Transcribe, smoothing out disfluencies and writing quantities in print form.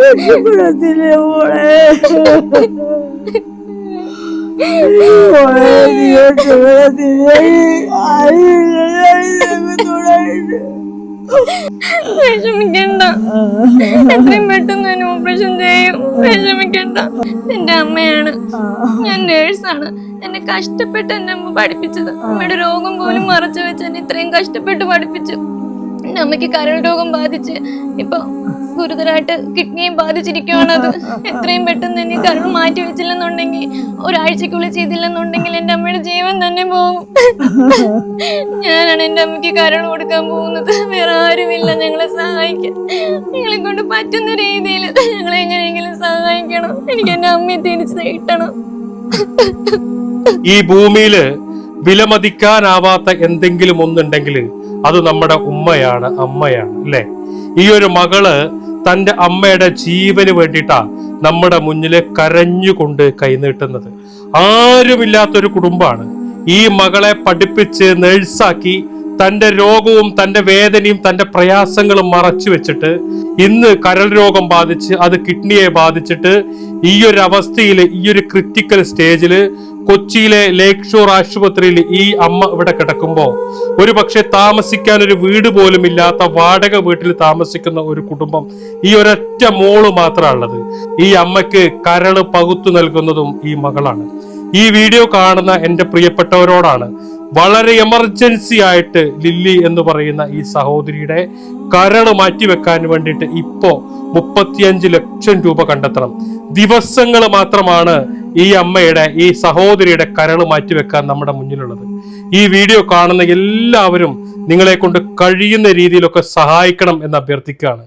രക്ഷപ്പെടത്തില്ലേ മോളെ? വിഷമിക്കണ്ട, എത്രയും പെട്ടെന്ന് തന്നെ ഓപ്പറേഷൻ ചെയ്യും. വിഷമിക്കണ്ട. എന്റെ അമ്മയാണ്, ഞാൻ നേഴ്സാണ്. എന്നെ കഷ്ടപ്പെട്ട് എന്റെ അമ്മ പഠിപ്പിച്ചത്. അമ്മയുടെ രോഗം പോലും മറച്ചു വെച്ച് എന്നെ ഇത്രയും കഷ്ടപ്പെട്ട് പഠിപ്പിച്ചു. എന്റെ അമ്മയ്ക്ക് കരൾ രോഗം ബാധിച്ച് ഇപ്പൊ ഗുരുതരമായിട്ട് കിഡ്നിയും ബാധിച്ചിരിക്കുകയാണത്. എത്രയും പെട്ടെന്ന് തന്നെ കരൾ മാറ്റി വെച്ചില്ലെന്നുണ്ടെങ്കിൽ, ഒരാഴ്ചക്കുള്ളിൽ ചെയ്തില്ലെന്നുണ്ടെങ്കിൽ എന്റെ അമ്മയുടെ ജീവൻ തന്നെ പോകും. ഞാനാണ് എന്റെ അമ്മയ്ക്ക് കരൾ കൊടുക്കാൻ പോകുന്നത്. വേറെ ആരുമില്ല ഞങ്ങളെ സഹായിക്കാൻ. ഞങ്ങളെ കൊണ്ട് പറ്റുന്ന രീതിയിൽ ഞങ്ങളെ എങ്ങനെയെങ്കിലും സഹായിക്കണം. എനിക്ക് എന്റെ അമ്മയെ തിരിച്ചു കിട്ടണം. ഈ ഭൂമിയില് വിലമതിക്കാനാവാത്ത എന്തെങ്കിലും ഒന്നുണ്ടെങ്കിൽ അത് നമ്മുടെ ഉമ്മയാണ്, അമ്മയാണ്, അല്ലെ? ഈ ഒരു മകള് തന്റെ അമ്മയുടെ ജീവന് വേണ്ടിയിട്ടാ നമ്മുടെ മുന്നില് കരഞ്ഞുകൊണ്ട് കൈനീട്ടുന്നത്. ആരുമില്ലാത്തൊരു കുടുംബമാണ്. ഈ മകളെ പഠിപ്പിച്ച് നേഴ്സാക്കി തന്റെ രോഗവും തന്റെ വേദനയും തന്റെ പ്രയാസങ്ങളും മറച്ചു വെച്ചിട്ട് ഇന്ന് കരൾ രോഗം ബാധിച്ച് അത് കിഡ്നിയെ ബാധിച്ചിട്ട് ഈ ഒരു അവസ്ഥയിൽ, ഈ ഒരു ക്രിട്ടിക്കൽ സ്റ്റേജില് കൊച്ചിയിലെ ലേക്ക് ഷോർ ആശുപത്രിയിൽ ഈ അമ്മ ഇവിടെ കിടക്കുമ്പോ ഒരു പക്ഷെ താമസിക്കാൻ ഒരു വീട് പോലും ഇല്ലാത്ത വാടക വീട്ടിൽ താമസിക്കുന്ന ഒരു കുടുംബം, ഈ ഒരൊറ്റ മോള് മാത്രമുള്ളത്. ഈ അമ്മയ്ക്ക് കരള് പകുത്തു നൽകുന്നതും ഈ മകളാണ്. ഈ വീഡിയോ കാണുന്ന എൻ്റെ പ്രിയപ്പെട്ടവരോടാണ്, വളരെ എമർജൻസി ആയിട്ട് ലില്ലി എന്ന് പറയുന്ന ഈ സഹോദരിയുടെ കരള് മാറ്റിവെക്കാൻ വേണ്ടിയിട്ട് ഇപ്പോ 35 ലക്ഷം രൂപ കണ്ടെത്തണം. ദിവസങ്ങൾ മാത്രമാണ് ഈ അമ്മയുടെ, ഈ സഹോദരിയുടെ കരള് മാറ്റിവെക്കാൻ നമ്മുടെ മുന്നിലുള്ളത്. ഈ വീഡിയോ കാണുന്ന എല്ലാവരും നിങ്ങളെ കൊണ്ട് കഴിയുന്ന രീതിയിലൊക്കെ സഹായിക്കണം എന്ന് അഭ്യർത്ഥിക്കുകയാണ്.